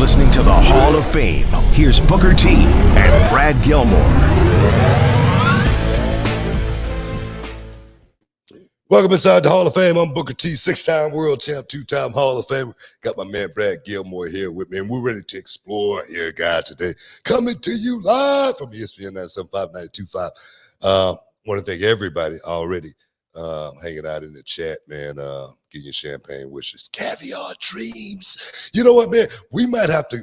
listening to the Hall of Fame. Here's Booker T and Brad Gilmore. Welcome inside the Hall of Fame. I'm Booker T, 6-time world champ, 2-time Hall of Famer. Got my man Brad Gilmore here with me, and we're ready to explore here, guys, today. Coming to you live from ESPN 975-925. Want to thank everybody already hanging out in the chat, man. Getting your champagne wishes, caviar dreams. You know what, man? We might have to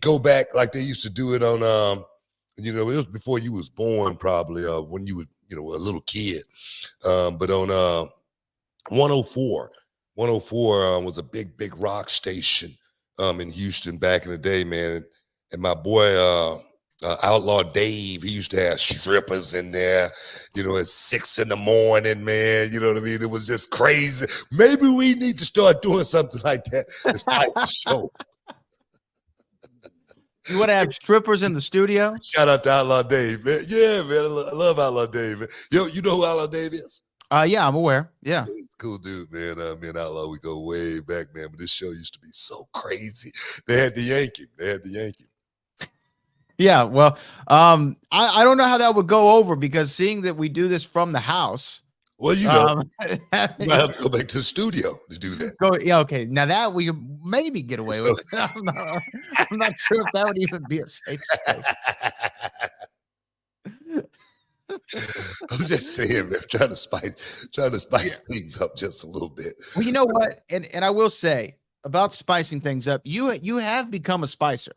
go back like they used to do it on, it was before you was born, probably, when you were, a little kid. But on 104 was a big rock station in Houston back in the day, man. And my boy, Outlaw Dave, he used to have strippers in there, at 6 in the morning, man. You know what I mean? It was just crazy. Maybe we need to start doing something like that. It's like the show. You want to have strippers in the studio? Shout out to Outlaw Dave, man. Yeah, man. I love Outlaw Dave, man. Yo, you know who Outlaw Dave is? Yeah, I'm aware. Yeah. He's a cool dude, man. Me and Outlaw, we go way back, man. But this show used to be so crazy. They had to yank him. Yeah, well, I don't know how that would go over, because seeing that we do this from the house. Well, you might have to go back to the studio to do that. Okay. Now that we could maybe get away with it. I'm not sure if that would even be a safe space. I'm just saying, man, trying to spice things up just a little bit. Well, you know what? And I will say about spicing things up, you have become a spicer.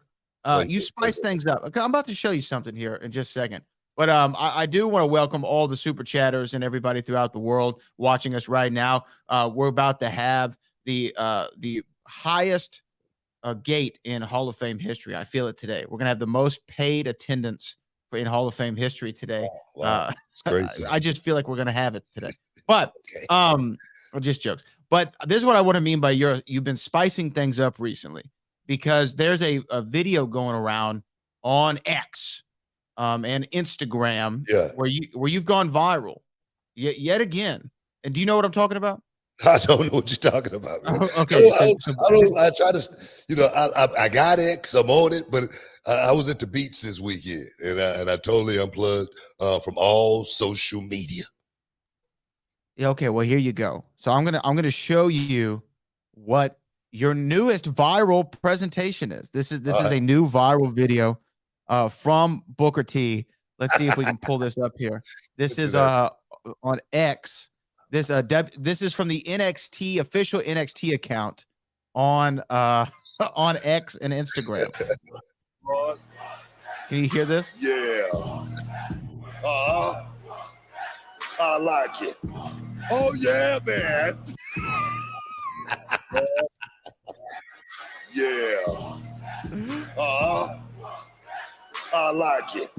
You spice things up. Okay, I'm about to show you something here in just a second. But I do want to welcome all the super chatters and everybody throughout the world watching us right now. We're about to have the highest gate in Hall of Fame history. I feel it today. We're going to have the most paid attendance in Hall of Fame history today. Oh, wow. It's crazy. I just feel like we're going to have it today. But just jokes. But this is what I want to mean by you've been spicing things up recently, because there's a video going around on X. And Instagram, where you've gone viral yet again. And do you know what I'm talking about? I don't know what you're talking about, man. Okay. I try to, I got X, I'm on it, but I was at the beach this weekend, and I totally unplugged from all social media. Yeah. Okay. Well, here you go. So I'm gonna show you what your newest viral presentation is. This is a new viral video from Booker T. Let's see if we can pull this up here. This is on X. This is from the NXT official NXT account on X and Instagram. Can you hear this? Yeah. I like it. Oh yeah, man. Yeah. I like it.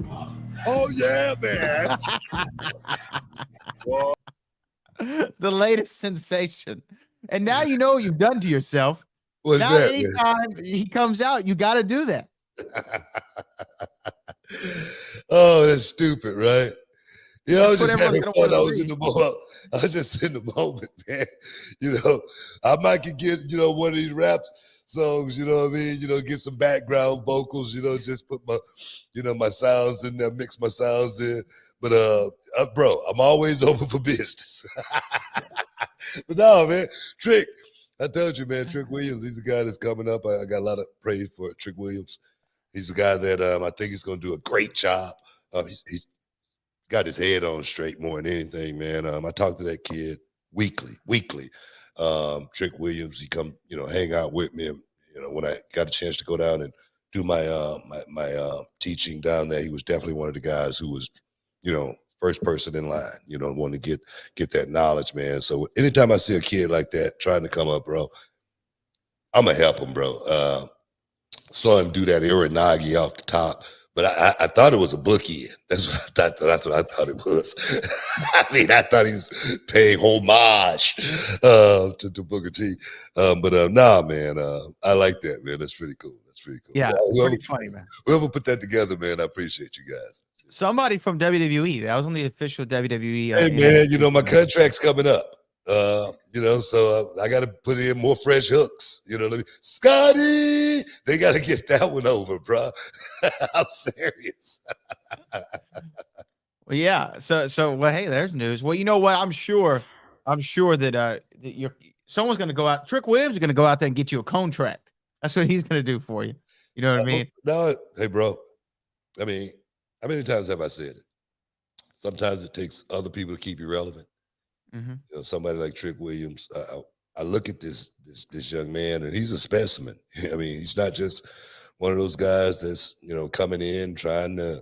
Oh yeah, man. The latest sensation. And now you know what you've done to yourself. What's now that, anytime he comes out, you got to do that. Oh, that's stupid, right? I was just having fun. I was just in the moment, man. I might could get, one of these raps songs, you know what I mean? Get some background vocals, just put my, my sounds in there, mix my sounds in. But, bro, I'm always open for business. But no, man, Trick, I told you, man, Trick Williams, he's a guy that's coming up. I got a lot of praise for Trick Williams. He's a guy that I think he's going to do a great job. He's got his head on straight more than anything, man. I talk to that kid weekly. Trick Williams, he come, hang out with me. When I got a chance to go down and do my teaching down there, he was definitely one of the guys who was, first person in line, wanting to get that knowledge, man. So anytime I see a kid like that trying to come up, bro, I'm gonna help him, bro. Saw him do that Iranagi off the top, but I thought it was a bookie. That's what I thought. That's what I thought it was. I mean, I thought he was paying homage to Booker T. But nah, man, I like that, man. That's pretty cool. Yeah, pretty funny, man. Whoever put that together, man, I appreciate you guys. Somebody from WWE. That was on the official WWE. Hey, man, my contract's coming up. So I got to put in more fresh hooks. You know what I mean? Scotty, they got to get that one over, bro. I'm serious. Well, yeah. Well, hey, there's news. Well, you know what? I'm sure that someone's going to go out. Trick Williams is going to go out there and get you a contract. That's what he's going to do for you. You know what I mean? No, hey, bro. I mean, how many times have I said it? Sometimes it takes other people to keep you relevant. Mm-hmm. Somebody like Trick Williams. I look at this young man, and he's a specimen. I mean, he's not just one of those guys that's coming in trying to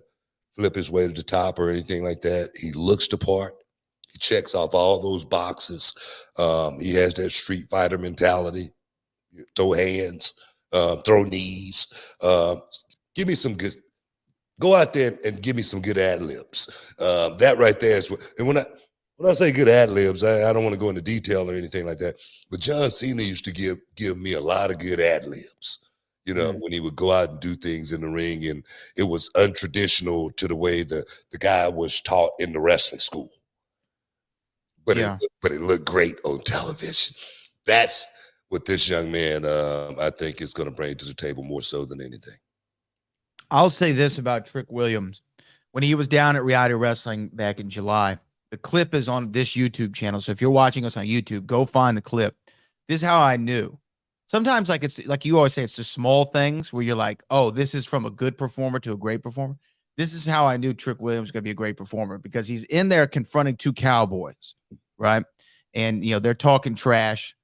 flip his way to the top or anything like that. He looks the part. He checks off all those boxes. He has that street fighter mentality. Throw hands, throw knees. Give me some good. Go out there and give me some good ad libs. That right there is what. And when I say good ad libs, I don't want to go into detail or anything like that. But John Cena used to give me a lot of good ad libs. When he would go out and do things in the ring, and it was untraditional to the way the guy was taught in the wrestling school. But it looked great on television. That's what this young man, I think, is going to bring to the table more so than anything. I'll say this about Trick Williams. When he was down at Reality Wrestling back in July, the clip is on this YouTube channel. So if you're watching us on YouTube, go find the clip. This is how I knew. Sometimes, it's like you always say, it's the small things where you're like, oh, this is from a good performer to a great performer. This is how I knew Trick Williams was going to be a great performer, because he's in there confronting two cowboys, right? And, they're talking trash.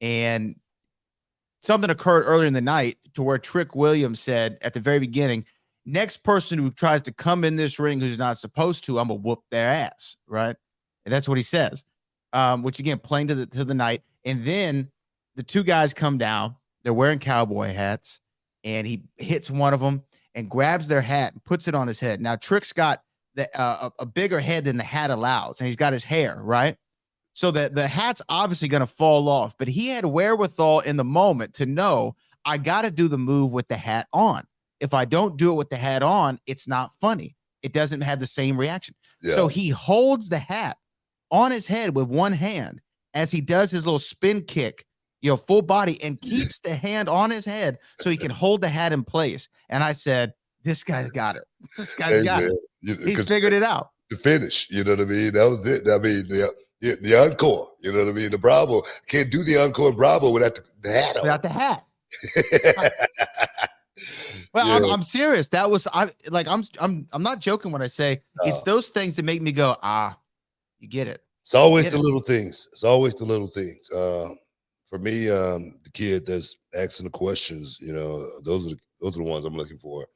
And something occurred earlier in the night to where Trick Williams said at the very beginning, next person who tries to come in this ring who's not supposed to, I'm going to whoop their ass, right? And that's what he says, which, again, playing to the night. And then the two guys come down. They're wearing cowboy hats, and he hits one of them and grabs their hat and puts it on his head. Now, Trick's got a bigger head than the hat allows, and he's got his hair, right? So the hat's obviously going to fall off, but he had wherewithal in the moment to know, I got to do the move with the hat on. If I don't do it with the hat on, it's not funny. It doesn't have the same reaction. Yeah. So he holds the hat on his head with one hand as he does his little spin kick, full body, and keeps the hand on his head so he can hold the hat in place. And I said, this guy's got it. This guy's got it. He's figured it out. The finish, you know what I mean? That was it. I mean, the encore, you know what I mean? The Bravo. Can't do the encore in Bravo without the hat on. Without the hat. Well, yeah. I'm serious. That was I'm not joking when I say it's those things that make me go, you get it. It's always the little things. It's always the little things. For me, the kid that's asking the questions, those are the ones I'm looking for.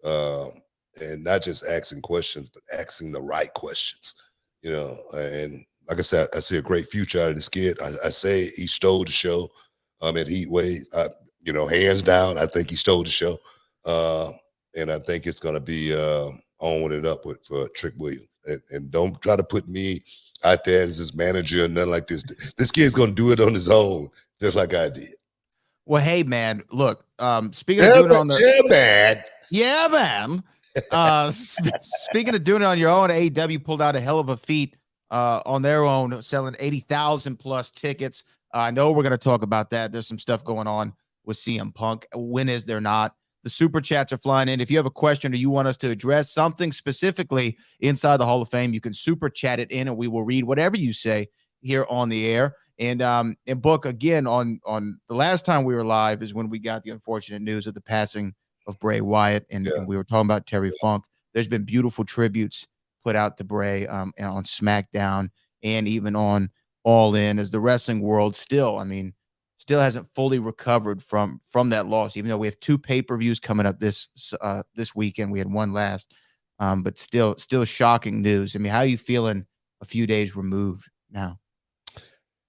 And not just asking questions, but asking the right questions. And like I said, I see a great future out of this kid. I say he stole the show at Heatwave. Hands down, I think he stole the show. And I think it's going to be on it up for Trick Williams. And don't try to put me out there as his manager or nothing like this. This kid's going to do it on his own, just like I did. Well, hey, man, look, speaking of doing it on the... Yeah, man. Speaking of doing it on your own, AEW pulled out a hell of a feat on their own, selling 80,000 plus tickets. I know we're going to talk about that. There's some stuff going on with CM Punk. When is there not? The super chats are flying in. If you have a question or you want us to address something specifically inside the Hall of Fame, you can super chat it in, and we will read whatever you say here on the air. And Book, again, on the last time we were live is when we got the unfortunate news of the passing of Bray Wyatt, and we were talking about Terry Funk. There's been beautiful tributes put out to Bray on SmackDown and even on All In, as the wrestling world still hasn't fully recovered from that loss, even though we have 2 pay-per-views coming up this weekend. We had one last, but still shocking news. I mean, how are you feeling a few days removed now?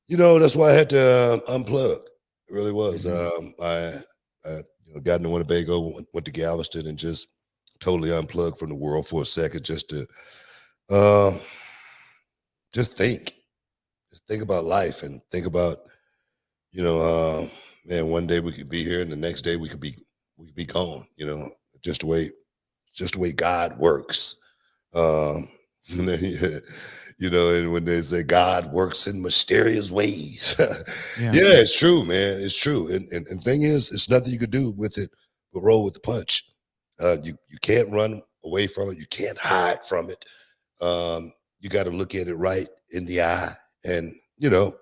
That's why I had to unplug. It really was. I got into Winnebago, went to Galveston, and just totally unplugged from the world for a second, just to think about life and think about, man, one day we could be here and the next day we could be gone, just the way God works. you know, and when they say God works in mysterious ways. Yeah. Yeah, it's true, man. It's true. And thing is, it's nothing you could do with it but roll with the punch. You can't run away from it. You can't hide from it. You got to look at it right in the eye. And, you know,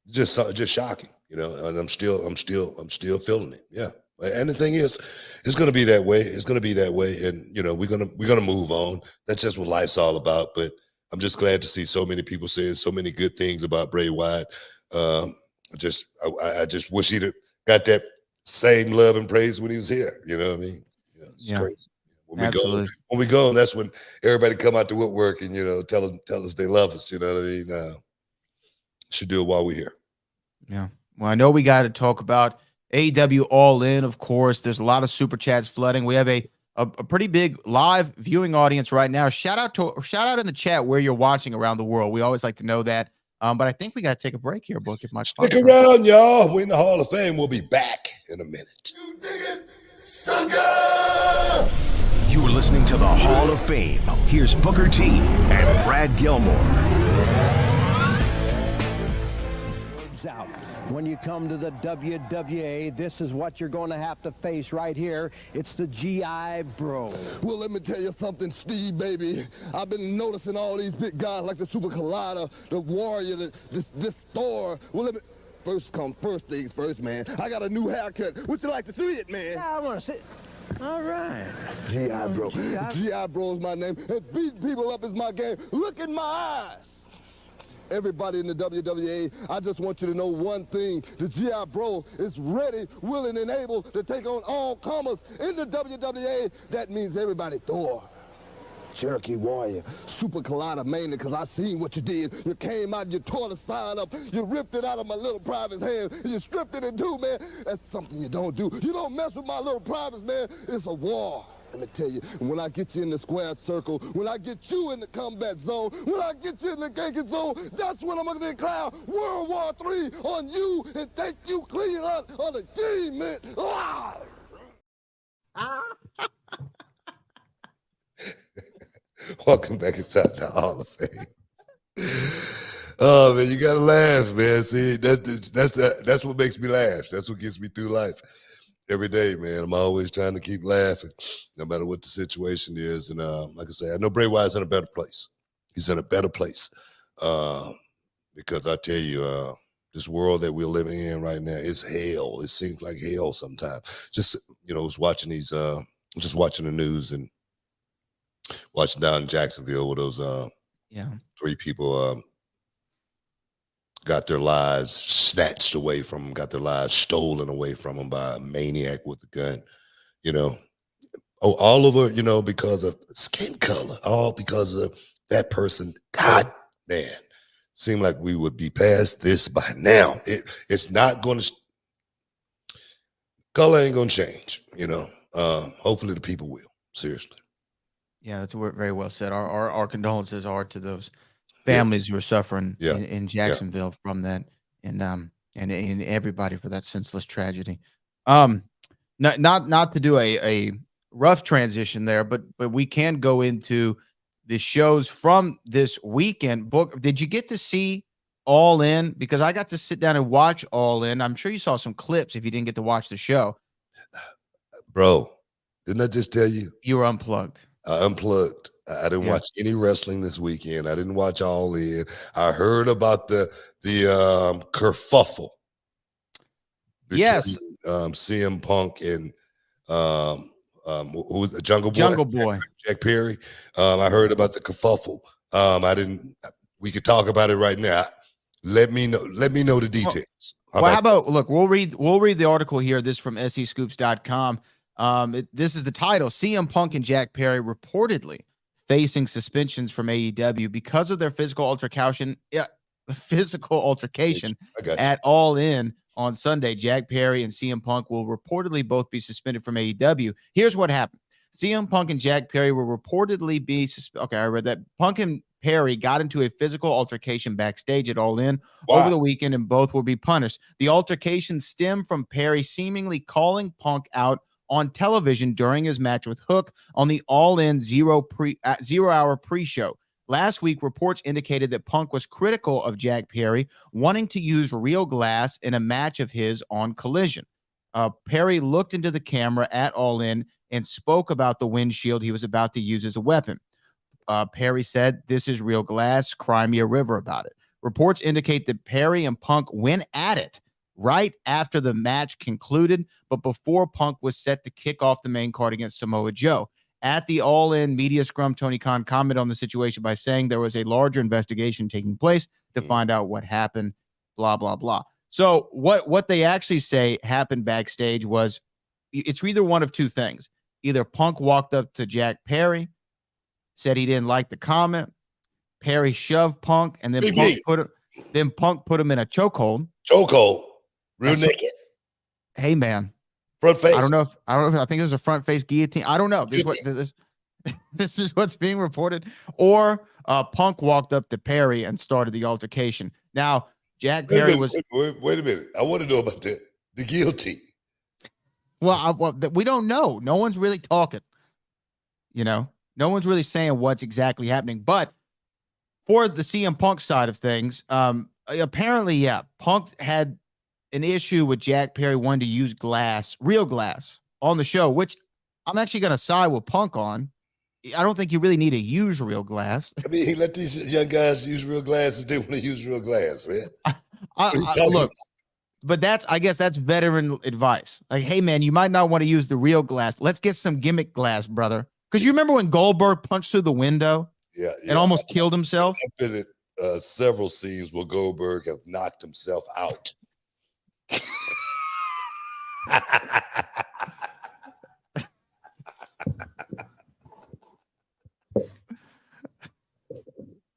just shocking, you know, and I'm still feeling it. Yeah. And the thing is, it's going to be that way. It's going to be that way. And, you know, we're going to move on. That's just what life's all about. But I'm just glad to see so many people saying so many good things about Bray Wyatt. I just wish he'd have got that same love and praise when he was here. You know what I mean? It's crazy. When we go, that's when everybody come out to woodwork and, you know, tell us they love us. You know what I mean? Should do it while we're here. Yeah. Well, I know we got to talk about AEW All In, of course. There's a lot of super chats flooding. We have a pretty big live viewing audience right now. Shout out in the chat where you're watching around the world. We always like to know that. But I think we got to take a break here, Book. Stick around, y'all. We're in the Hall of Fame. We'll be back in a minute. You dig it, sucker? You're listening to the Hall of Fame. Here's Booker T and Brad Gilmore. Out. When you come to the WWA, this is what you're going to have to face right here. It's the GI Bro. Well, let me tell you something, Steve, baby. I've been noticing all these big guys like the Super Collider, the Warrior, this Thor. Well, let me... First things first, man. I got a new haircut. Would you like to see it, man? Yeah, I want to see. All right. GI Bro. GI Bro is my name. And beating people up is my game. Look in my eyes. Everybody in the WWA, I just want you to know one thing. The GI Bro is ready, willing, and able to take on all comers in the WWA. That means everybody. Thor, Cherokee Warrior, Super Collider, mainly because I seen what you did. You came out, you tore the sign up, you ripped it out of my little private's hand, and you stripped it in two, man. That's something you don't do. You don't mess with my little privates, man. It's a war. Let me tell you, when I get you in the square circle, when I get you in the combat zone, when I get you in the ganking zone, that's when I'm going to declare World War III on you and take you clean out of the game, man. Welcome back inside the Hall of Fame. Oh man, you gotta laugh, man. See, that's what makes me laugh. That's what gets me through life. Every day, man, I'm always trying to keep laughing, no matter what the situation is. And like I say, I know Bray Wyatt's in a better place. He's in a better place because I tell you, this world that we're living in right now is hell. It seems like hell sometimes. Just, you know, I was watching just watching the news and watching down in Jacksonville where those 3 people got their lives snatched away from them, got their lives stolen away from them by a maniac with a gun, you know. Oh, all over, you know, because of skin color, all because of that person. God, man, seemed like we would be past this by now. It's not going to, color ain't going to change, you know. Hopefully the people will, seriously. Yeah, that's very well said. Our condolences are to those families who are suffering in Jacksonville from that, and everybody for that senseless tragedy. Not to do a rough transition there, but we can go into the shows from this weekend. Book, did you get to see All In? Because I got to sit down and watch All In. I'm sure you saw some clips if you didn't get to watch the show. Bro, didn't I just tell you? You were unplugged. Unplugged. I didn't watch any wrestling this weekend. I didn't watch All In. I heard about the kerfuffle between CM Punk and who was the Jungle Boy? Jack Perry. I heard about the kerfuffle. We could talk about it right now. Let me know the details. How about look, we'll read the article here. This from SEScoops.com. This is the title: CM Punk and Jack Perry reportedly facing suspensions from AEW because of their physical altercation at All In on Sunday. Jack Perry and CM Punk will reportedly both be suspended from AEW. Here's what happened. CM Punk and Jack Perry will reportedly be suspended. Okay, I read that. Punk and Perry got into a physical altercation backstage at All In over the weekend, and both will be punished. The altercation stemmed from Perry seemingly calling Punk out on television during his match with Hook on the All In 0 hour pre-show. Last week, reports indicated that Punk was critical of Jack Perry wanting to use real glass in a match of his on Collision. Perry looked into the camera at All In and spoke about the windshield he was about to use as a weapon. Perry said, "This is real glass. Cry me a river about it." Reports indicate that Perry and Punk went at it right after the match concluded, but before Punk was set to kick off the main card against Samoa Joe. At the All In media scrum, Tony Khan commented on the situation by saying there was a larger investigation taking place to find out what happened, blah, blah, blah. So what they actually say happened backstage was it's either one of two things. Either Punk walked up to Jack Perry, said he didn't like the comment. Perry shoved Punk, and then Punk put him in a chokehold. Chokehold, real naked. Hey man, front face. I don't know if I think it was a front face guillotine. I don't know. This is what's being reported. Or Punk walked up to Perry and started the altercation. Now Jack Perry was. Wait a minute. I want to know about the guillotine. Well, we don't know. No one's really talking. No one's really saying what's exactly happening. But for the CM Punk side of things, apparently, yeah, Punk had an issue with Jack Perry wanting to use real glass on the show, which I'm actually going to side with Punk on. I don't think you really need to use real glass. I mean, he let these young guys use real glass if they want to use real glass, man. Look, but I guess that's veteran advice. Like, hey, man, you might not want to use the real glass. Let's get some gimmick glass, brother. Because you remember when Goldberg punched through the window and almost killed himself? I've been at several scenes where Goldberg have knocked himself out.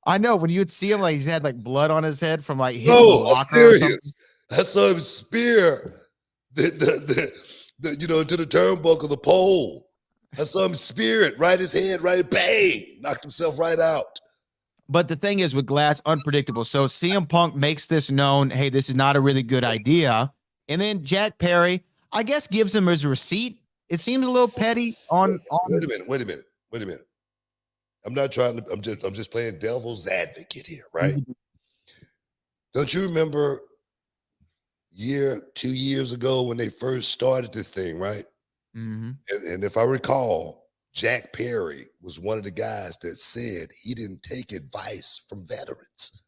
I know when you would see him, like he's had like blood on his head from like hitting the locker. I'm serious. I saw him spear to the turnbuckle, the pole. I saw him spear it, right his head, right, bang, knocked himself right out. But the thing is with glass, unpredictable. So CM Punk makes this known, hey, this is not a really good idea. And then Jack Perry, I guess, gives him his receipt. It seems a little petty on Wait a minute. I'm not trying to, I'm just playing devil's advocate here, right? Mm-hmm. Don't you remember 2 years ago when they first started this thing, right? Mm-hmm. And if I recall, Jack Perry was one of the guys that said he didn't take advice from veterans.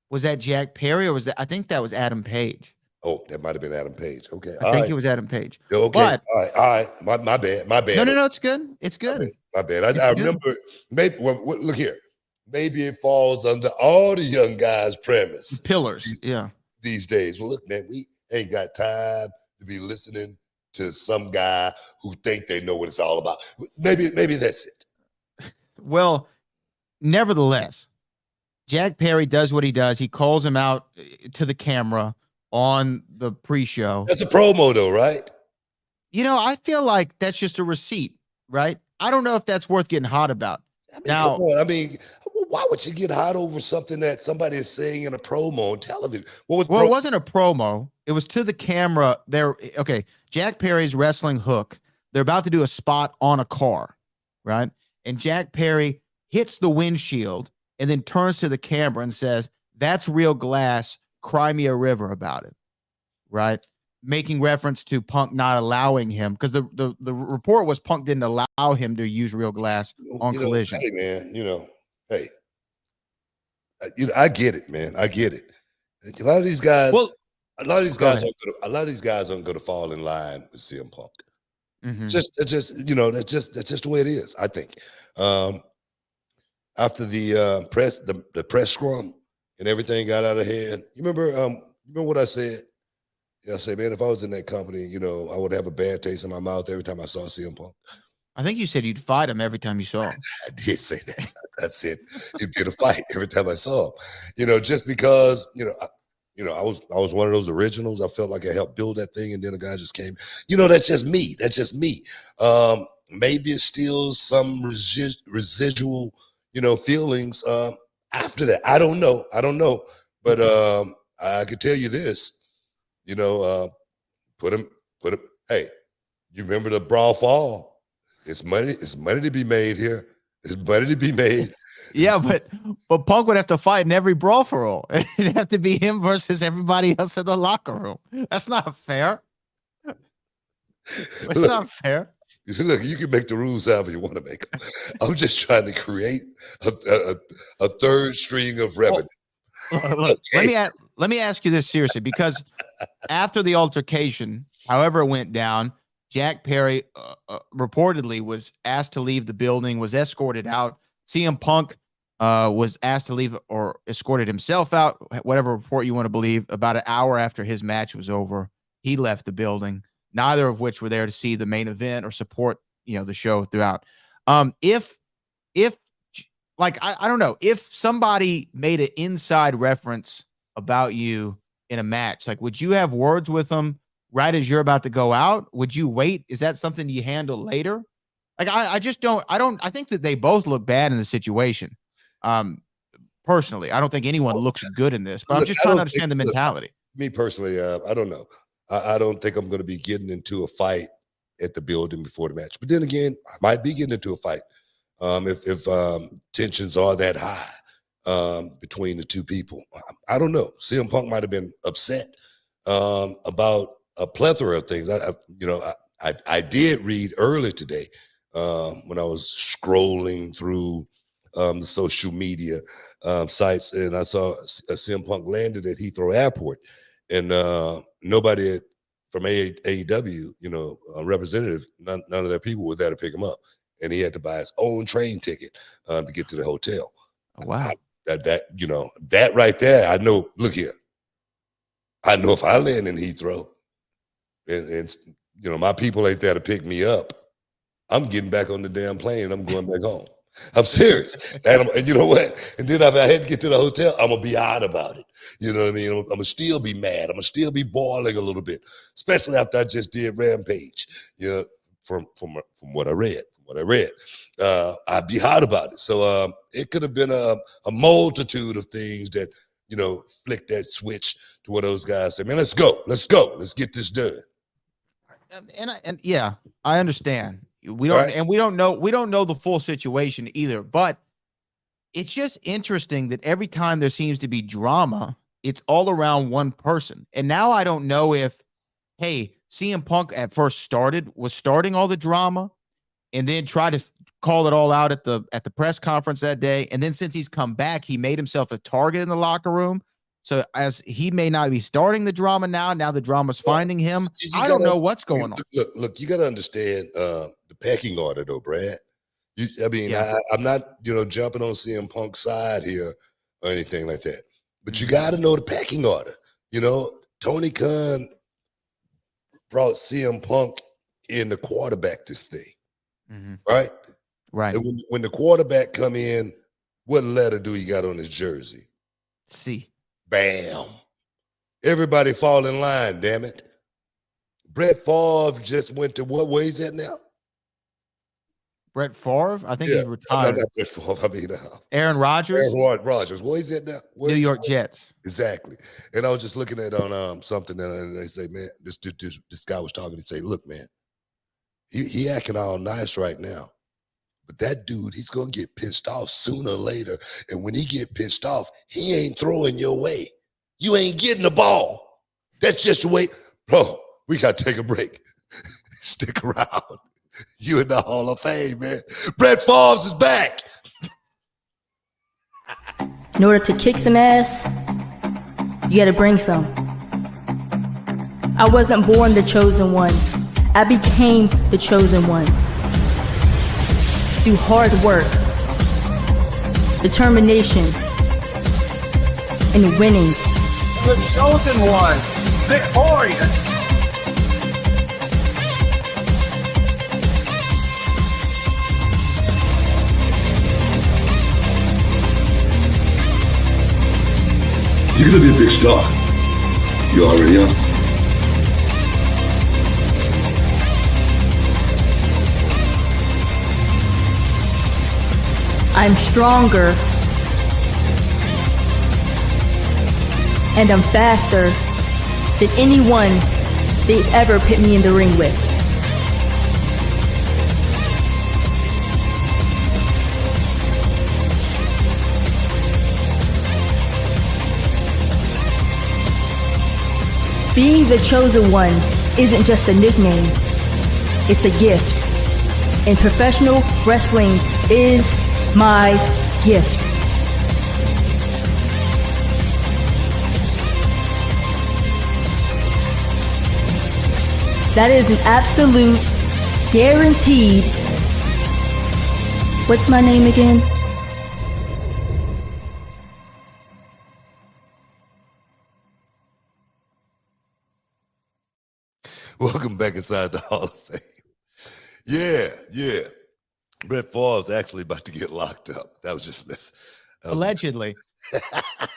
Was that Jack Perry or was that? I think that was Adam Page. Oh, that might have been Adam Page. Okay, I think it was Adam Page. Okay, but, all right. My bad. No, it's good. It's good. My bad. I remember. Maybe look here. Maybe it falls under all the young guys' premise. Pillars. These days. Well, look, man, we ain't got time to be listening to some guy who think they know what it's all about. Maybe that's it. Well, nevertheless, Jack Perry does what he does. He calls him out to the camera on the pre-show. That's a promo though, right? I feel like that's just a receipt, right? I don't know if that's worth getting hot about. Why would you get hot over something that somebody is saying in a promo on television? It wasn't a promo. It was to the camera. Jack Perry's wrestling Hook. They're about to do a spot on a car, right? And Jack Perry hits the windshield and then turns to the camera and says, "That's real glass. Cry me a river about it," right? Making reference to Punk not allowing him, because the report was Punk didn't allow him to use real glass on Collision. Hey, man, I get it, man. I get it. A lot of these guys, a lot of these guys aren't going to fall in line with CM Punk. Mm-hmm. That's just the way it is. I think. After the press scrum and everything got out of hand, you remember what I said? I said, man, if I was in that company, I would have a bad taste in my mouth every time I saw CM Punk. I think you said you'd fight him every time you saw him. I did say that. That's it. You'd get a fight every time I saw him. Just because, I was one of those originals. I felt like I helped build that thing, and then a guy just came. That's just me. Maybe it's still some residual, feelings after that. I don't know. But I could tell you this, put him. Hey, You remember the brawl fall? It's money to be made here. It's money to be made. Yeah, but Punk would have to fight in every brawl for all. It'd have to be him versus everybody else in the locker room. That's not fair. It's not fair. Look, you can make the rules however you want to make them. I'm just trying to create a third string of revenue. Look, okay. Let me ask you this seriously, because after the altercation, however it went down, Jack Perry reportedly was asked to leave the building, was escorted out. CM Punk was asked to leave or escorted himself out, whatever report you want to believe. About an hour after his match was over, he left the building. Neither of which were there to see the main event or support, the show throughout. If I don't know, if somebody made an inside reference about you in a match, like, would you have words with them right as you're about to go out? Would you wait? Is that something you handle later? Like, I think that they both look bad in the situation. Personally, I don't think anyone looks good in this, but I'm just trying to understand the mentality. Me personally, I don't know. I don't think I'm going to be getting into a fight at the building before the match. But then again, I might be getting into a fight if tensions are that high between the two people. I don't know. CM Punk might have been upset about a plethora of things. I did read earlier today when I was scrolling through the social media sites, and I saw CM Punk landed at Heathrow Airport. And nobody from AEW, a representative, none of their people were there to pick him up, and he had to buy his own train ticket to get to the hotel. Oh, wow, that right there, I know. Look here, I know if I land in Heathrow, and my people ain't there to pick me up, I'm getting back on the damn plane. I'm going back home. I'm serious. And you know what? And then if I had to get to the hotel, I'm going to be odd about it. You know what I mean? I'm going to still be mad. I'm going to still be boiling a little bit, especially after I just did Rampage, from what I read. I'd be hot about it. So it could have been a multitude of things that, flick that switch to where those guys say, man, let's go. Let's get this done. And yeah, I understand. We don't know the full situation either, but it's just interesting that every time there seems to be drama, it's all around one person. And now I don't know if, hey, CM Punk at first was starting all the drama and then tried to call it all out at the press conference that day. And then since he's come back, he made himself a target in the locker room. So as he may not be starting the drama now the drama's finding him. I don't know what's going on. Look, you got to understand the pecking order, though, Brad. I'm not, jumping on CM Punk's side here or anything like that. But you got to know the pecking order. Tony Khan brought CM Punk in to quarterback this thing, right? Right. And when the quarterback come in, what letter do he got on his jersey? C. Bam. Everybody fall in line, damn it. Brett Favre just went to what? Where he's at now? Brett Favre? I think he's retired. Not Brett Favre. Aaron Rodgers? Aaron Rodgers. Where he's at now? New York Jets. Exactly. And I was just looking at on something, and they say, man, this guy was talking. He say, look, man, he acting all nice right now. But that dude, he's going to get pissed off sooner or later. And when he get pissed off, he ain't throwing your way. You ain't getting the ball. That's just the way. Bro, we got to take a break. Stick around. You in the Hall of Fame, man. Brett Favre is back. In order to kick some ass, you got to bring some. I wasn't born the chosen one. I became the chosen one. Through hard work, determination, and winning. The chosen one, victorious. You're gonna be a big star. You already are. I'm stronger, and I'm faster than anyone they ever put me in the ring with. Being the chosen one isn't just a nickname, it's a gift. And professional wrestling is my gift. That is an absolute guaranteed. What's my name again? Welcome back inside the Hall of Fame. Yeah. Brett Favre's actually about to get locked up. That was just mess. Allegedly.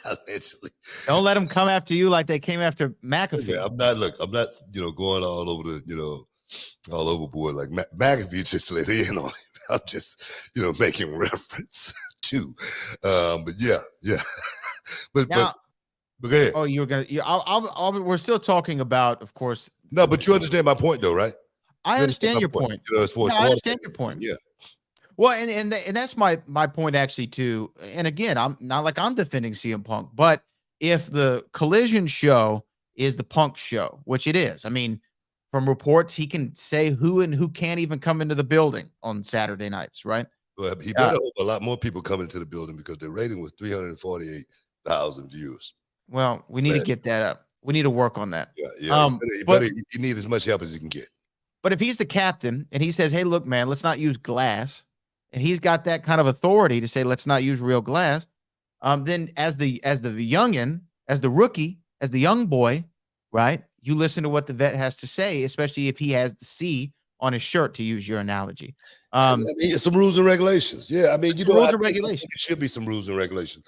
Allegedly. Don't let them come after you like they came after McAfee. Yeah, I'm not going all over all overboard like McAfee just let in on it. I'm just, making reference to, but yeah. but now, but go ahead. Oh, you were gonna. We're still talking about, of course. No, but you understand my point, though, right? I understand your point. I understand your point. Yeah. Well, and that's my point actually too. And again, I'm not like I'm defending CM Punk, but if the Collision show is the Punk show, which it is, I mean, from reports, he can say who and who can't even come into the building on Saturday nights, right? Well, he better hope a lot more people come into the building because the rating was 348,000 viewers. Well, we need to get that up. We need to work on that. Yeah. You need as much help as you can get. But if he's the captain and he says, "Hey, look, man, let's not use glass," and he's got that kind of authority to say, "Let's not use real glass," then as the youngin, as the rookie, as the young boy, right? You listen to what the vet has to say, especially if he has the C on his shirt, to use your analogy. Some rules and regulations. Yeah, I mean, rules and regulations. It should be some rules and regulations.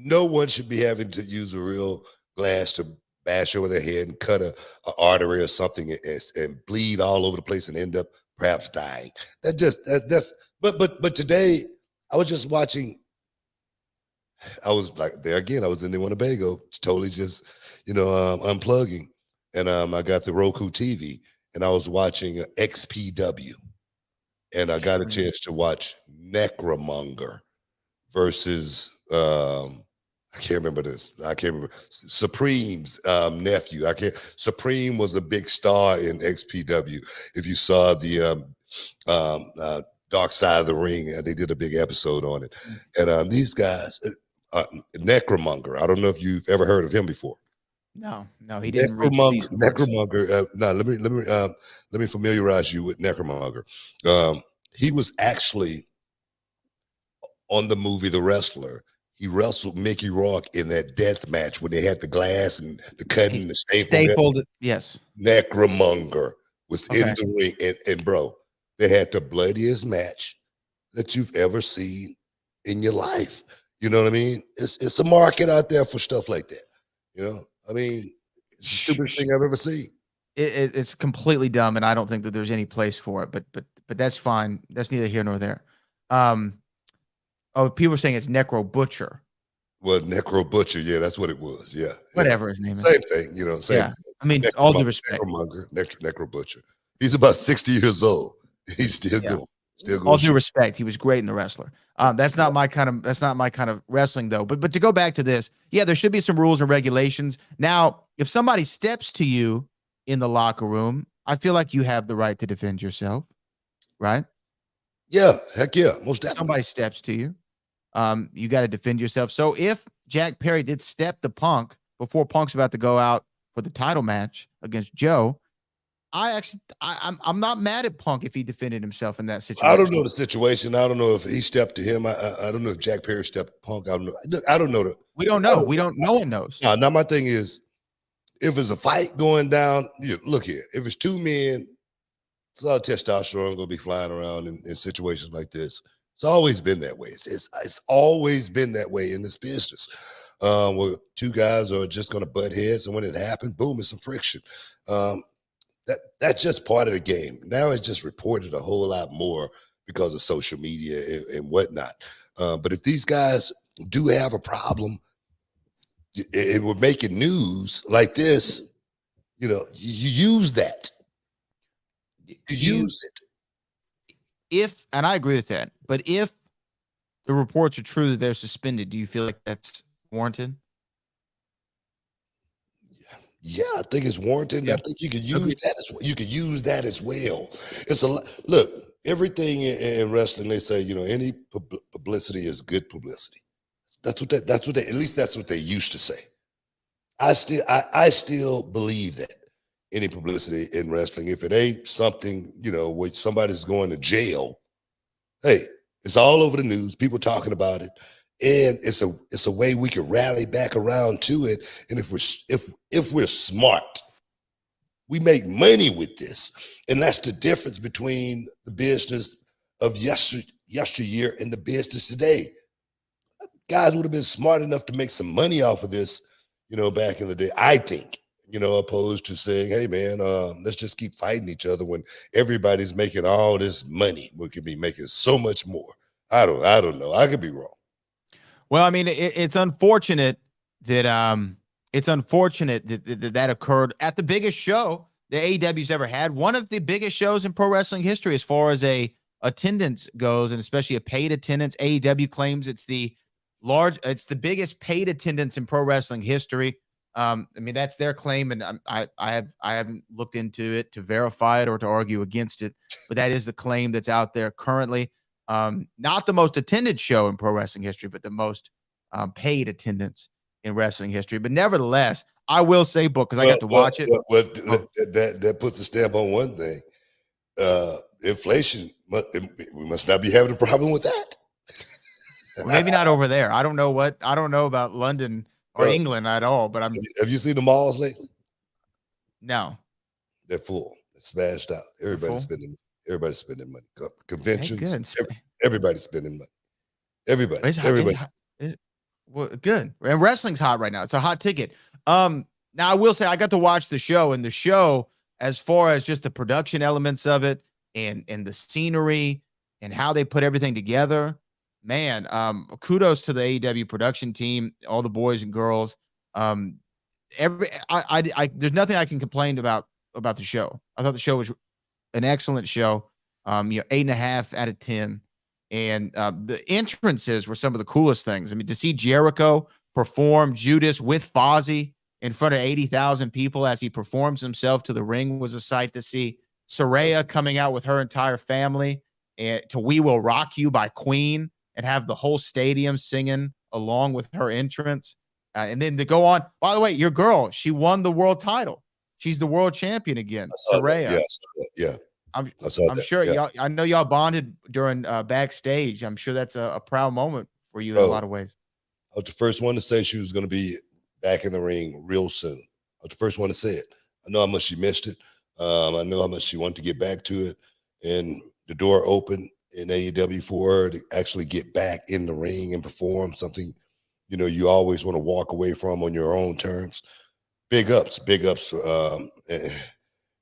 No one should be having to use a real glass to bash over their head and cut a artery or something and bleed all over the place and end up perhaps dying. But today I was just watching. I was like there again. I was in the Winnebago, totally just unplugging, and I got the Roku TV and I was watching XPW, and I got a chance to watch Necromonger versus I can't remember this. I can't remember Supreme's nephew. Supreme was a big star in XPW. If you saw the Dark Side of the Ring, they did a big episode on it. And these guys, Necromonger. I don't know if you've ever heard of him before. No, he didn't. Necromonger. Let me familiarize you with Necromonger. He was actually on the movie The Wrestler. He wrestled Mickey Rourke in that death match when they had the glass and the cutting, the stapled. Yes. Necromonger was in the ring, and bro, they had the bloodiest match that you've ever seen in your life. You know what I mean? It's a market out there for stuff like that. It's the stupidest thing I've ever seen. It's completely dumb, and I don't think that there's any place for it. But that's fine. That's neither here nor there. People are saying it's Necro Butcher. Well, Necro Butcher, yeah, that's what it was. Yeah. Whatever his name is. Same thing, same thing. I mean, all due respect. Necro Butcher. He's about 60 years old. He's still going. All due respect, he was great in The Wrestler. That's not my kind of wrestling though. But to go back to this, there should be some rules and regulations. Now, if somebody steps to you in the locker room, I feel like you have the right to defend yourself, right? Yeah, heck yeah, most definitely. Somebody steps to you. You got to defend yourself. So if Jack Perry did step to Punk before Punk's about to go out for the title match against Joe, I'm not mad at Punk if he defended himself in that situation. I don't know the situation. I don't know if he stepped to him. I don't know if Jack Perry stepped to Punk. I don't know. We don't know. No one knows. Now my thing is, if it's a fight going down, look here. If it's two men, it's a lot of testosterone going to be flying around in situations like this. It's always been that way. It's always been that way in this business. Where two guys are just going to butt heads, and when it happens, boom, it's some friction. That's just part of the game. Now it's just reported a whole lot more because of social media and whatnot. But if these guys do have a problem, it would make it news like this. You use that. You use it. And I agree with that, but if the reports are true that they're suspended, do you feel like that's warranted? Yeah, I think it's warranted. Yeah. I think you could use that as well. It's a look. Everything in wrestling, they say, any publicity is good publicity. That's what they, at least that's what they used to say. I still believe that any publicity in wrestling, if it ain't something, where somebody's going to jail, hey, it's all over the news, people talking about it. And it's a way we can rally back around to it. And if we're smart, we make money with this. And that's the difference between the business of yesteryear and the business today. Guys would have been smart enough to make some money off of this, back in the day, I think, opposed to saying, hey man, let's just keep fighting each other when everybody's making all this money. We could be making so much more. I don't know. I could be wrong. Well, I mean, it's unfortunate that that occurred at the biggest show the AEW's ever had, one of the biggest shows in pro wrestling history as far as a attendance goes, and especially a paid attendance. AEW claims it's the biggest paid attendance in pro wrestling history. I mean, that's their claim, and I haven't looked into it to verify it or to argue against it, but that is the claim that's out there currently. Not the most attended show in pro wrestling history, but the most paid attendance in wrestling history. But nevertheless, I will say, Book, because I got to watch it. That puts a stamp on one thing. Inflation, we must not be having a problem with that. Well, maybe not over there. I don't know about London or England at all, but have you seen the malls lately? No. They're full. They're smashed out. Everybody's spending money. Conventions. Everybody's spending money. Everybody. Well, good. And wrestling's hot right now. It's a hot ticket. Now I will say I got to watch the show, and the show, as far as just the production elements of it and the scenery and how they put everything together, man, kudos to the AEW production team, all the boys and girls. There's nothing I can complain about the show. I thought the show was an excellent show. 8.5 out of 10. And the entrances were some of the coolest things. I mean, to see Jericho perform Judas with Fozzy in front of 80,000 people as he performs himself to the ring was a sight to see. Saraya coming out with her entire family and to We Will Rock You by Queen and have the whole stadium singing along with her entrance. And then to go on, by the way, your girl, she won the world title. She's the world champion again, Saraya. Yeah. I'm sure y'all. I know y'all bonded during backstage. I'm sure that's a proud moment for you in a lot of ways. I was the first one to say she was going to be back in the ring real soon. I was the first one to say it. I know how much she missed it. I know how much she wanted to get back to it, and the door opened in AEW for her to actually get back in the ring and perform something, you always want to walk away from on your own terms. Big ups.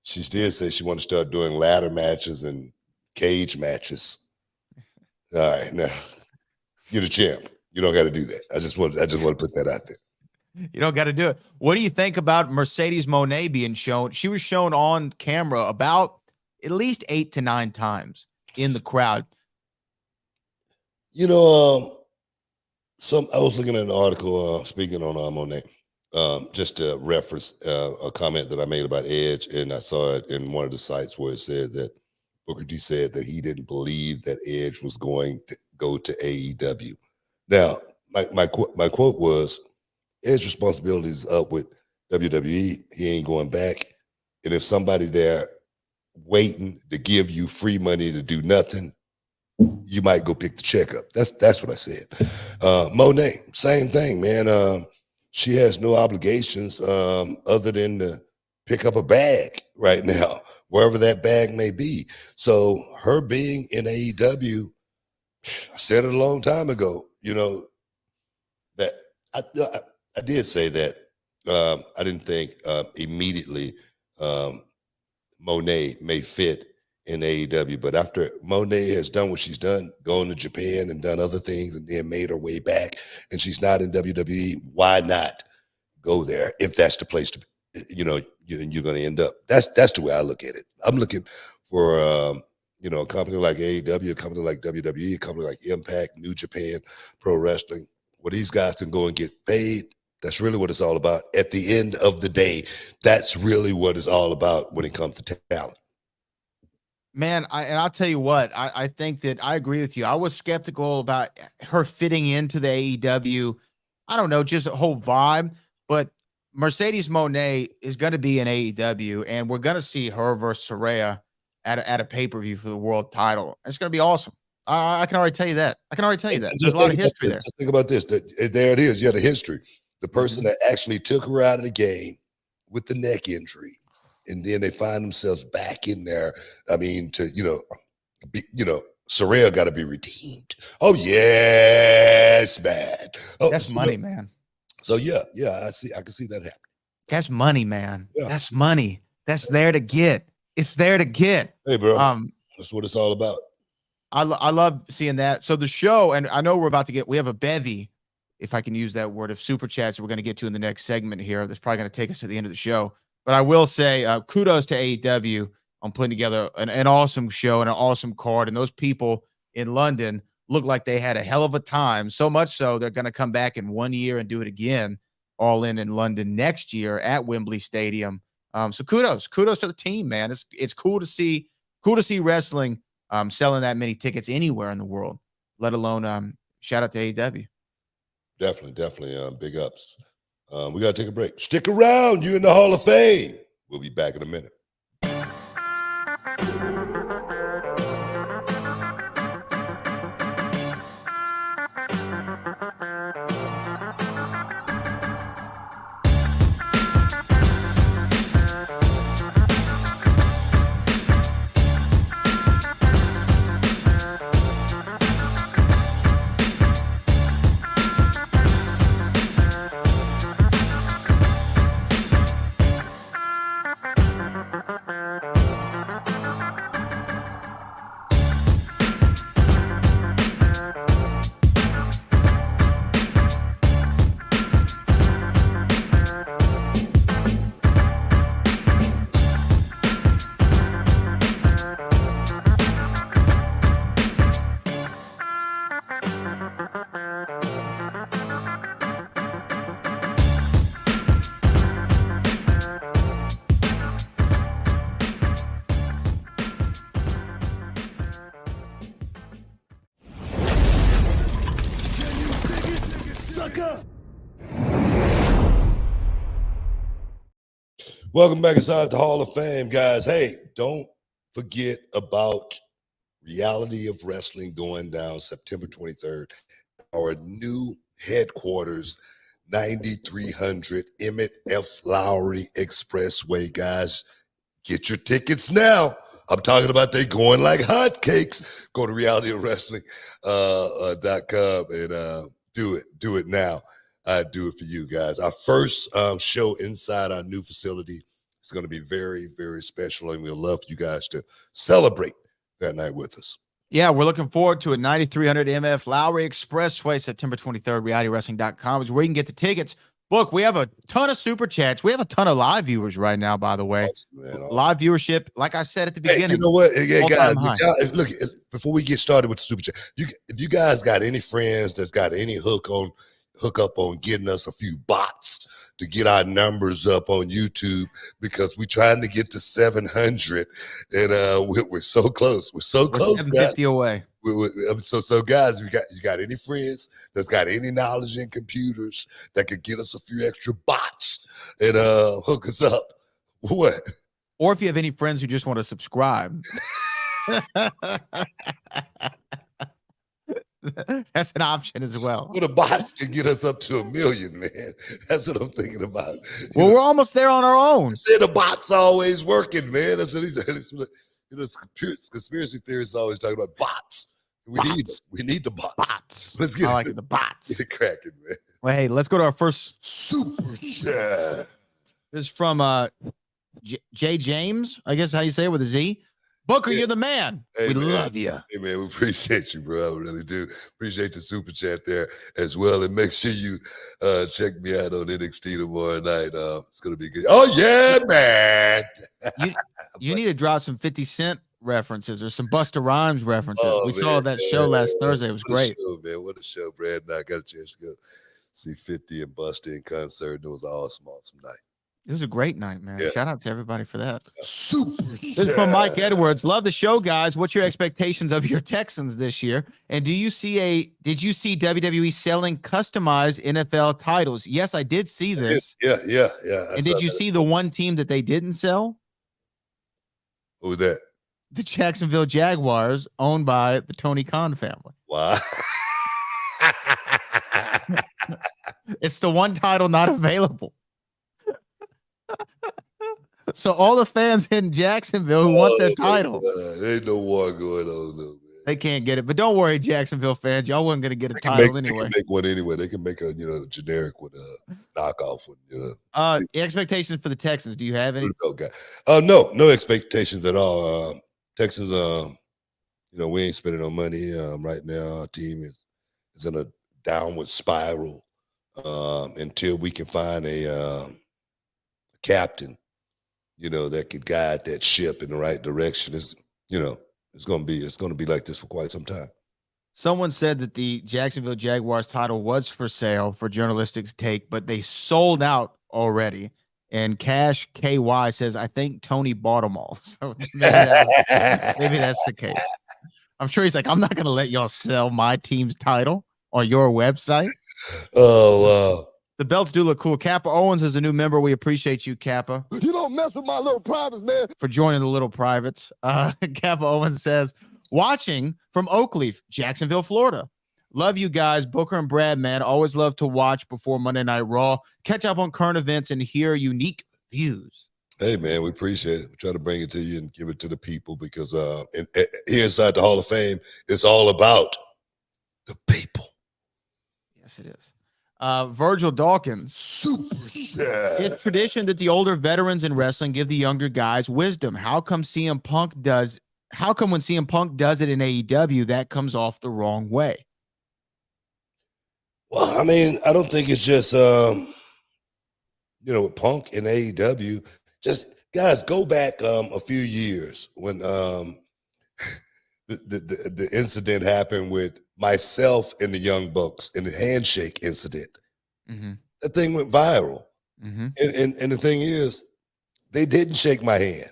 She did say she wanted to start doing ladder matches and cage matches. All right, now you're the champ. You don't got to do that. I just want to put that out there. You don't got to do it. What do you think about Mercedes Moné being shown? She was shown on camera about at least 8 to 9 times in the crowd. I was looking at an article speaking on Moné. Just to reference a comment that I made about Edge, and I saw it in one of the sites where it said that Booker T said that he didn't believe that Edge was going to go to AEW. Now, my quote was, Edge's responsibility is up with WWE. He ain't going back. And if somebody there waiting to give you free money to do nothing, you might go pick the check up. That's what I said. Moné, same thing, man. She has no obligations other than to pick up a bag right now, wherever that bag may be. So her being in AEW, I said it a long time ago, that I did say that I didn't think immediately Moné may fit in AEW, but after Moné has done what she's done, going to Japan and done other things and then made her way back, and she's not in WWE, why not go there if that's the place to, you're going to end up. That's the way I look at it. I'm looking for, a company like AEW, a company like WWE, a company like Impact, New Japan, Pro Wrestling, where these guys can go and get paid That's really what it's all about. At the end of the day, that's really what it's all about when it comes to talent. Man, I'll tell you what, I think that I agree with you. I was skeptical about her fitting into the AEW. I don't know, just a whole vibe. But Mercedes Moné is going to be in AEW, and we're going to see her versus Saraya at a pay-per-view for the world title. It's going to be awesome. I can already tell you that. There's a lot of history there. Just think about this. There it is. Yeah, the history. The person that actually took her out of the game with the neck injury, and then they find themselves back in there. I mean, Saraya got to be redeemed. Oh yes, man. Oh, that's money, man. So yeah, I can see that happening. That's money, man. Yeah. That's money. That's there to get. It's there to get. Hey, bro. That's what it's all about. I love seeing that. So the show, and I know we have a bevy, if I can use that word, of super chats we're going to get to in the next segment here. That's probably going to take us to the end of the show. But I will say kudos to AEW on putting together an awesome show and an awesome card. And those people in London look like they had a hell of a time. So much so they're going to come back in 1 year and do it again, All In London next year at Wembley Stadium. So kudos to the team, man. It's cool to see wrestling selling that many tickets anywhere in the world, let alone shout out to AEW. Definitely. Big ups. We got to take a break. Stick around. You're in the Hall of Fame. We'll be back in a minute. Welcome back inside the Hall of Fame, guys. Hey, don't forget about Reality of Wrestling going down September 23rd. Our new headquarters, 9300 Emmett F. Lowry Expressway, guys. Get your tickets now. I'm talking about they going like hotcakes. Go to realitywrestling.com and do it now. I do it for you guys. Our first show inside our new facility is going to be very, very special, and we'll love you guys to celebrate that night with us. Yeah, we're looking forward to it. 9300 MF Lowry Expressway, September 23rd, realitywrestling.com is where you can get the tickets. Look, we have a ton of super chats. We have a ton of live viewers right now, by the way. Awesome, man, awesome. Live viewership, like I said at the beginning. Hey, you know what? Yeah, guys, look, before we get started with the super chat, if you guys got any friends that's got any hook up on getting us a few bots to get our numbers up on YouTube, because we're trying to get to 700, and we're so close. We're so close. 750 away. So guys, you got any friends that's got any knowledge in computers that could get us a few extra bots and hook us up? What? Or if you have any friends who just want to subscribe. That's an option as well. Well, the bots can get us up to 1 million, man. That's what I'm thinking about. We're almost there on our own. Say the bots always working, man. That's what he said. Conspiracy theorists always talking about bots. We need the bots. Let's get the bots. Get it cracking, man. Well, hey, let's go to our first super chat. This is from J. James, I guess how you say it, with a Z. Booker, you're the man. Hey, we man. love you. Hey, man, we appreciate you, bro. I really do. Appreciate the super chat there as well. And make sure you check me out on NXT tomorrow night. It's going to be good. Oh, yeah, man. You need to drop some 50 Cent references or some Busta Rhymes references. We saw that show last Thursday. It was great. What a show, man. What a show, Brad. And I got a chance to go see 50 and Buster in concert. It was an awesome night. It was a great night, man. Yeah. Shout out to everybody for that. Super. This is from Mike Edwards. Love the show, guys. What's your expectations of your Texans this year? And did you see WWE selling customized NFL titles? Yes, I did see this. Yeah. And did you see the one team that they didn't sell? Who's that? The Jacksonville Jaguars, owned by the Tony Khan family. Wow. It's the one title not available. So all the fans in Jacksonville who want their title. There ain't no war going on, though, man. They can't get it. But don't worry, Jacksonville fans. Y'all wasn't going to get a title anyway. They can make one anyway. They can make a generic one, knockoff one, Expectations for the Texans. Do you have any? Okay. No expectations at all. Texans, we ain't spending no money right now. Our team is in a downward spiral until we can find a captain, that could guide that ship in the right direction. It's gonna be like this for quite some time. Someone said that the Jacksonville Jaguars title was for sale for journalistic take, but they sold out already. And Cash KY says, I think Tony bought them all. So maybe that's the case. I'm sure he's like, I'm not gonna let y'all sell my team's title on your website. Oh wow. The belts do look cool. Kappa Owens is a new member. We appreciate you, Kappa. You don't mess with my little privates, man. For joining the little privates. Kappa Owens says, watching from Oakleaf, Jacksonville, Florida. Love you guys. Booker and Brad, man. Always love to watch before Monday Night Raw. Catch up on current events and hear unique views. Hey, man, we appreciate it. We try to bring it to you and give it to the people because here inside the Hall of Fame, it's all about the people. Yes, it is. Virgil Dawkins. Super. It's tradition that the older veterans in wrestling give the younger guys wisdom. How come when CM Punk does it in AEW, that comes off the wrong way? Well, I mean, I don't think it's just with Punk and AEW. Just guys, go back a few years when the incident happened with myself and the Young Bucks in the handshake incident. Mm-hmm. That thing went viral. Mm-hmm. And the thing is, they didn't shake my hand.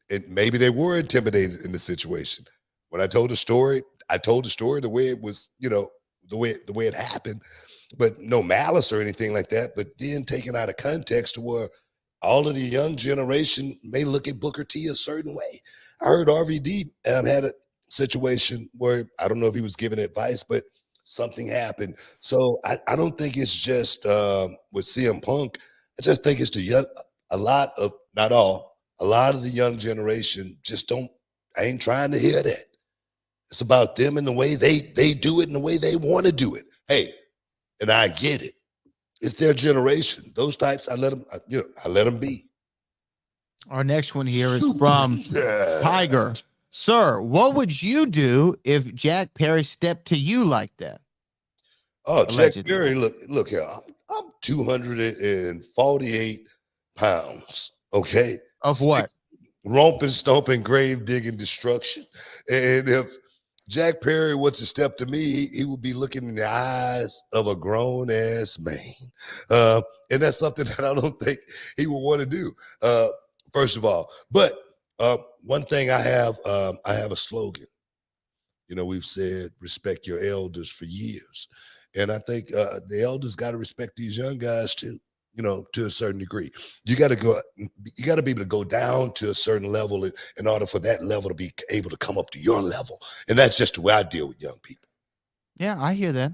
And maybe they were intimidated in the situation. When I told the story, the way it was, the way it happened, but no malice or anything like that. But then taken out of context to where all of the young generation may look at Booker T a certain way. I heard RVD had a situation where I don't know if he was giving advice, but something happened. So I don't think it's just with CM Punk. I just think it's a lot of the young generation just ain't trying to hear that. It's about them and the way they do it and the way they want to do it. Hey, and I get it. It's their generation. Those types, I let them be. Our next one here is from Tiger. Sir, what would you do if Jack Perry stepped to you like that? Oh, Jack Perry, look here. I'm 248 pounds, okay? Of what? Romping, stomping, grave digging destruction. And if Jack Perry was to step to me, he would be looking in the eyes of a grown-ass man. And that's something that I don't think he would want to do, first of all. But one thing I have a slogan. We've said respect your elders for years. And I think the elders got to respect these young guys too, to a certain degree. You got to be able to go down to a certain level in order for that level to be able to come up to your level. And that's just the way I deal with young people. Yeah, I hear that.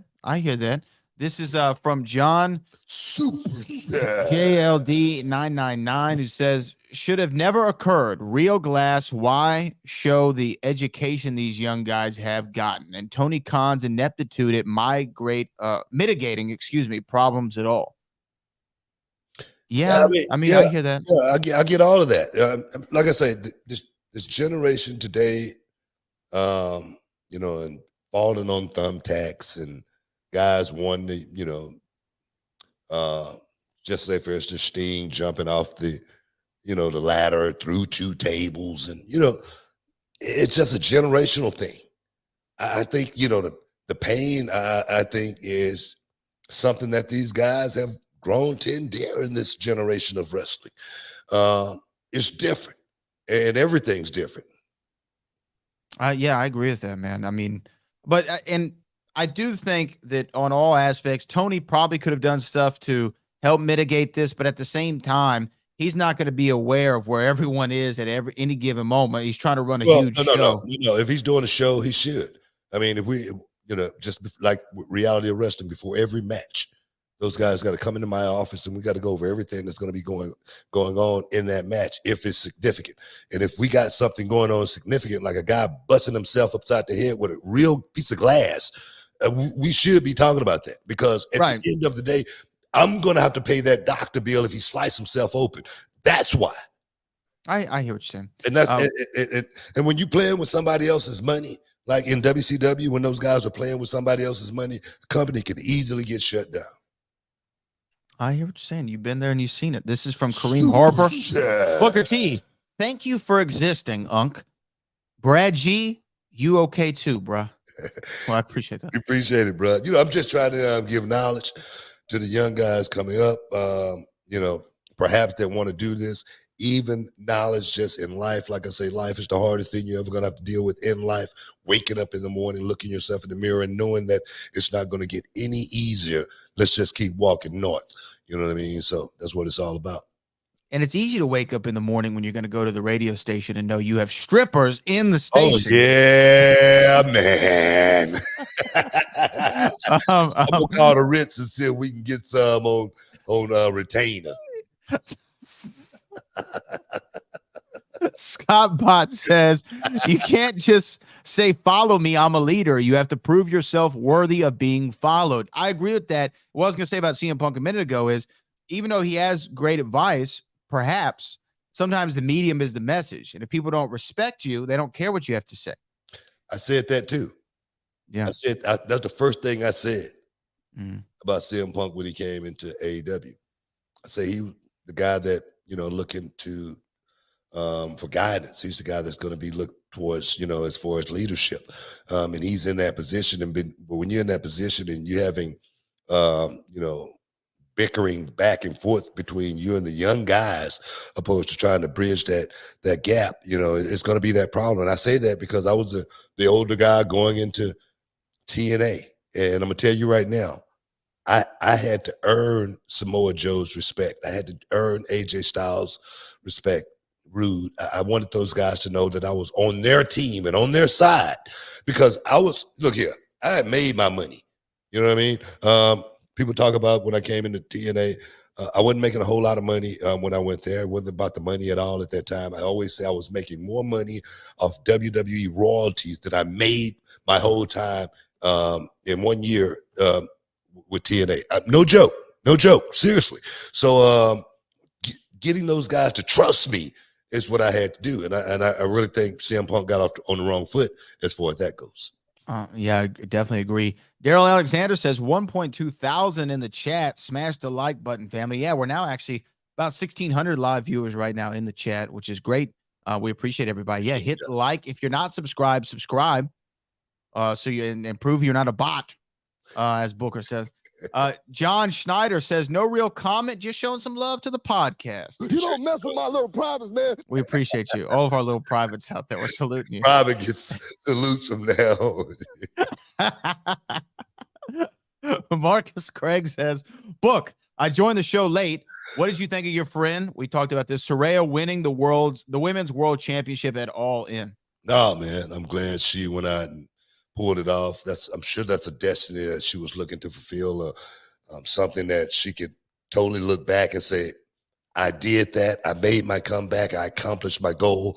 This is from John Super JLD 999, who says, should have never occurred. Real glass. Why show the education these young guys have gotten? And Tony Khan's ineptitude at mitigating problems at all. Yeah, I hear that. Yeah, I get all of that. Like I say, this generation today, and falling on thumbtacks and guys wanting to, just say for instance, Sting jumping off the ladder through 2 tables, and it's just a generational thing. I think the pain I think is something that these guys have grown to endear in this generation of wrestling. It's different, and everything's different. Yeah, I agree with that, man. I mean, but and I do think that on all aspects, Tony probably could have done stuff to help mitigate this, but at the same time, he's not going to be aware of where everyone is at any given moment. He's trying to run a huge show. No. If he's doing a show, he should. I mean, if we, just like reality of wrestling, before every match, those guys got to come into my office and we got to go over everything that's going to be going on in that match if it's significant. And if we got something going on significant, like a guy busting himself upside the head with a real piece of glass, we should be talking about that, because at the end of the day, I'm going to have to pay that doctor bill if he sliced himself open. That's why. I hear what you're saying. And that's and when you playing with somebody else's money, like in WCW, when those guys are playing with somebody else's money, the company can easily get shut down. I hear what you're saying. You've been there and you've seen it. This is from Kareem Harper. Booker T, thank you for existing, Unc. Brad G, you okay too, bruh? Well, I appreciate that. Appreciate it, bro. I'm just trying to give knowledge to the young guys coming up, perhaps that want to do this. Even knowledge just in life. Like I say, life is the hardest thing you're ever going to have to deal with in life. Waking up in the morning, looking yourself in the mirror and knowing that it's not going to get any easier. Let's just keep walking north. You know what I mean? So that's what it's all about. And it's easy to wake up in the morning when you're going to go to the radio station and know you have strippers in the station. Oh, yeah, man. I'm going to call the Ritz and see if we can get some on retainer. Scott Bott says, you can't just say, follow me, I'm a leader. You have to prove yourself worthy of being followed. I agree with that. What I was going to say about CM Punk a minute ago is, even though he has great advice, perhaps sometimes the medium is the message. And if people don't respect you, they don't care what you have to say. I said that too. Yeah. That's the first thing I said about CM Punk when he came into AEW. I say he was the guy that, looking to for guidance. He's the guy that's going to be looked towards, as far as leadership. And he's in that position. But when you're in that position and you're having, bickering back and forth between you and the young guys, opposed to trying to bridge that gap, it's going to be that problem. And I say that because I was the older guy going into TNA. And I'm going to tell you right now, I had to earn Samoa Joe's respect. I had to earn AJ Styles' respect. Rude. I wanted those guys to know that I was on their team and on their side, because look here, I had made my money. You know what I mean? People talk about when I came into TNA, I wasn't making a whole lot of money when I went there. It wasn't about the money at all at that time. I always say I was making more money off WWE royalties than I made my whole time in 1 year with TNA. No joke, seriously. So getting those guys to trust me is what I had to do. And I really think CM Punk got off on the wrong foot as far as that goes. Yeah, I definitely agree. Daryl Alexander says 1.2 thousand in the chat. Smash the like button, family. Yeah, we're now actually about 1,600 live viewers right now in the chat, which is great. We appreciate everybody. Yeah, hit the like. If you're not subscribed, subscribe. So you and prove you're not a bot, as Booker says. John Schneider says, no real comment, just showing some love to the podcast. You don't mess with my little privates, man. We appreciate you. All of our little privates out there, we're saluting you. Private gets salutes from now on. Marcus Craig says, Book, I joined the show late. What did you think of your friend? We talked about this. Saraya winning the women's world championship at All In. No, man, I'm glad she went out and pulled it off. I'm sure that's a destiny that she was looking to fulfill, something that she could totally look back and say, I did that. I made my comeback. I accomplished my goal.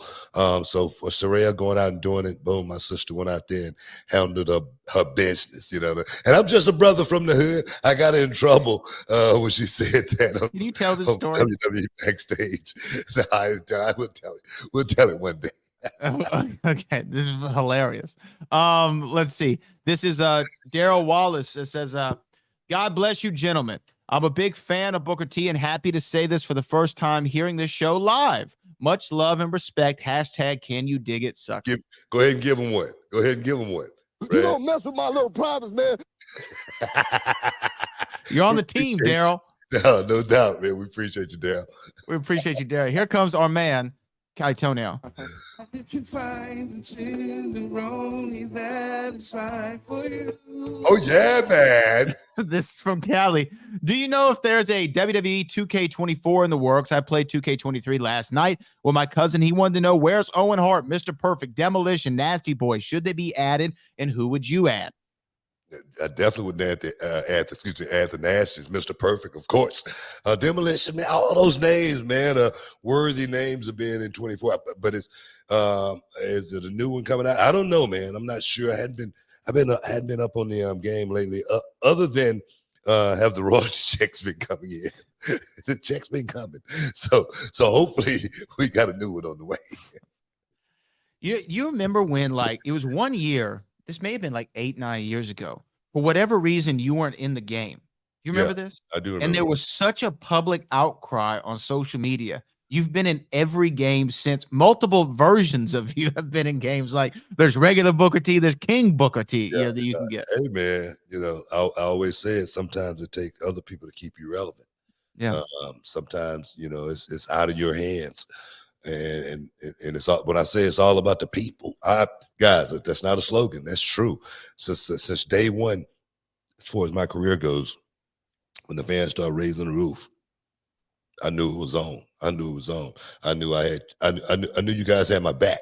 So for Saraya going out and doing it, boom, my sister went out there and handled her business, And I'm just a brother from the hood. I got her in trouble when she said that. Can you tell this story? WWE backstage. I will tell it. We'll tell it one day. Okay, this is hilarious. Let's see. This is Daryl Wallace. It says, God bless you, gentlemen. I'm a big fan of Booker T and happy to say this for the first time hearing this show live. Much love and respect. # can you dig it, sucker? Go ahead and give him one. Go ahead and give him one. You don't mess with my little privates, man. You're on the team, Daryl. No doubt, man. We appreciate you, Daryl. We appreciate you, Daryl. Here comes our man, Kai Toenail. If you find the tenderoni that is right for you. Oh, yeah, man. This is from Cali. Do you know if there's a WWE 2K24 in the works? I played 2K23 last night with my cousin. He wanted to know, where's Owen Hart, Mr. Perfect, Demolition, Nasty Boy? Should they be added, and who would you add? I definitely would add the Nasties, Mr. Perfect, of course. Demolition, man, all those names, man, worthy names of being in 24. But is it a new one coming out? I don't know, man. I'm not sure. I hadn't been up on the game lately, other than have the royalty checks been coming in. The checks been coming, so hopefully we got a new one on the way. You remember when, like, it was 1 year? This may have been like 8-9 years ago. For whatever reason, you weren't in the game. You remember this? I do remember. And there was such a public outcry on social media. You've been in every game since. Multiple versions of you have been in games. Like, there's regular Booker T, there's King Booker T that you can get. Hey, man, I always say it. Sometimes it takes other people to keep you relevant. Yeah. Sometimes, it's out of your hands. And it's all, when I say it's all about the people, guys, that's not a slogan. That's true. Since day one, as far as my career goes, when the fans started raising the roof, I knew it was on. I knew you guys had my back,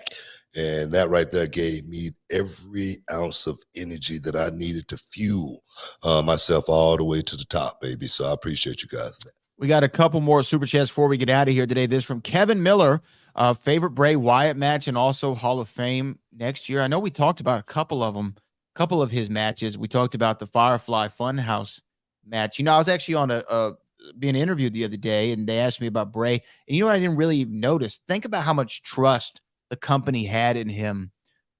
and that right there gave me every ounce of energy that I needed to fuel myself all the way to the top, baby. So I appreciate you guys. We got a couple more super chats before we get out of here today. This from Kevin Miller, favorite Bray Wyatt match and also Hall of Fame next year. I know we talked about a couple of them, a couple of his matches. We talked about the Firefly Funhouse match. I was actually on being interviewed the other day, and they asked me about Bray. And you know what I didn't really notice? Think about how much trust the company had in him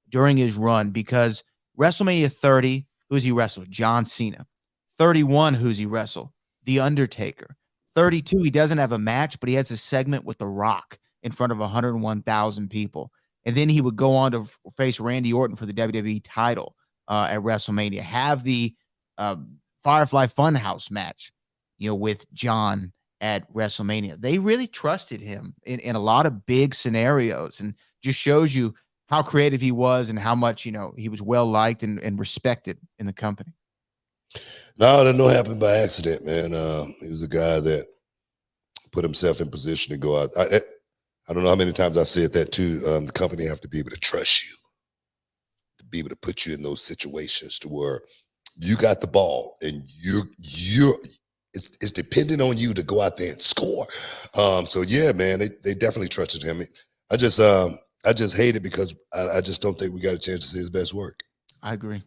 during his run, because WrestleMania 30, who's he wrestled? John Cena. 31, who's he wrestled? The Undertaker. 32, he doesn't have a match, but he has a segment with The Rock in front of 101,000 people. And then he would go on to face Randy Orton for the WWE title at WrestleMania. Have the Firefly Funhouse match, with John at WrestleMania. They really trusted him in a lot of big scenarios, and just shows you how creative he was and how much, he was well-liked and respected in the company. No, that don't happen by accident, man. He was a guy that put himself in position to go out. I don't know how many times I've said that too. The company have to be able to trust you, to be able to put you in those situations to where you got the ball and it's dependent on you to go out there and score. So yeah, man, they definitely trusted him. I just hate it because I just don't think we got a chance to see his best work. I agree.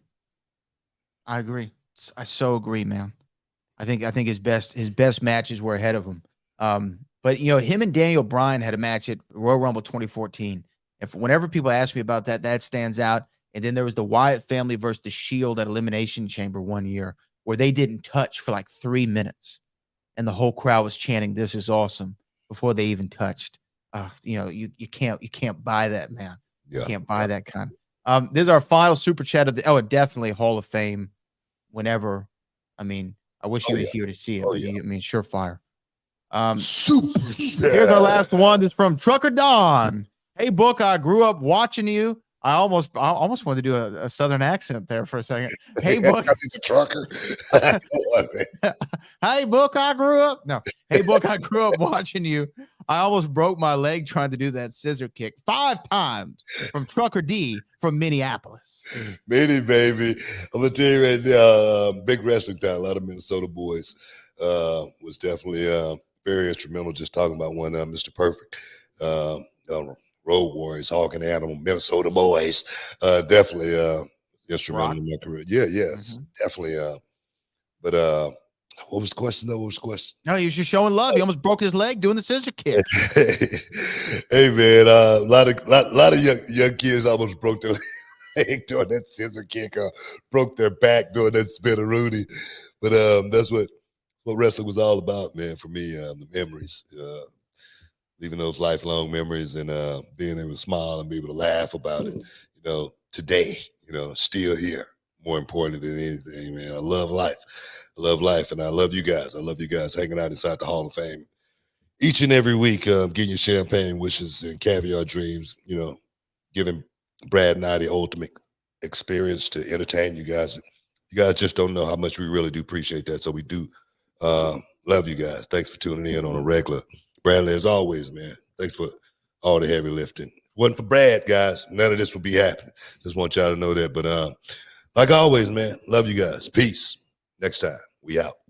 I so agree, man. I think his best matches were ahead of him. But him and Daniel Bryan had a match at Royal Rumble 2014. Whenever people ask me about that stands out. And then there was the Wyatt family versus the Shield at Elimination Chamber 1 year, where they didn't touch for like 3 minutes, and the whole crowd was chanting, "This is awesome," before they even touched. You can't buy that, man. You can't buy that kind. This is our final super chat of the. Definitely Hall of Fame. Whenever, I wish you were here to see it. Surefire. Here's our last one. This is from Trucker Don. Hey, Book, I grew up watching you. I almost wanted to do a Southern accent there for a second. Hey, Book. The trucker. Hey, Book, I grew up. No. Hey, Book, I grew up watching you. I almost broke my leg trying to do that scissor kick 5 times. From Trucker D from Minneapolis. Minnie, baby. I'm going to tell you right now, big wrestling town, a lot of Minnesota boys was definitely very instrumental. Just talking about one, Mr. Perfect. Road Warriors, Hawk and Animal, Minnesota boys, definitely instrumental in my career. Yes, definitely. But what was the question though? What was the question? No, he was just showing love. He almost broke his leg doing the scissor kick. Hey man, a lot of young kids almost broke their leg doing that scissor kick, or broke their back doing that spinneroonie. But that's what wrestling was all about, man. For me, the memories. Leaving those lifelong memories and being able to smile and be able to laugh about it, today, still here, more important than anything, man. I love life. I love life, and I love you guys. I love you guys hanging out inside the Hall of Fame each and every week, getting your champagne wishes and caviar dreams, you know, giving Brad and I the ultimate experience to entertain you guys. You guys just don't know how much we really do appreciate that. So we do love you guys. Thanks for tuning in on a regular. Bradley, as always, man, thanks for all the heavy lifting. Wasn't for Brad, guys, none of this would be happening. Just want y'all to know that. But like always, man, love you guys. Peace. Next time, we out.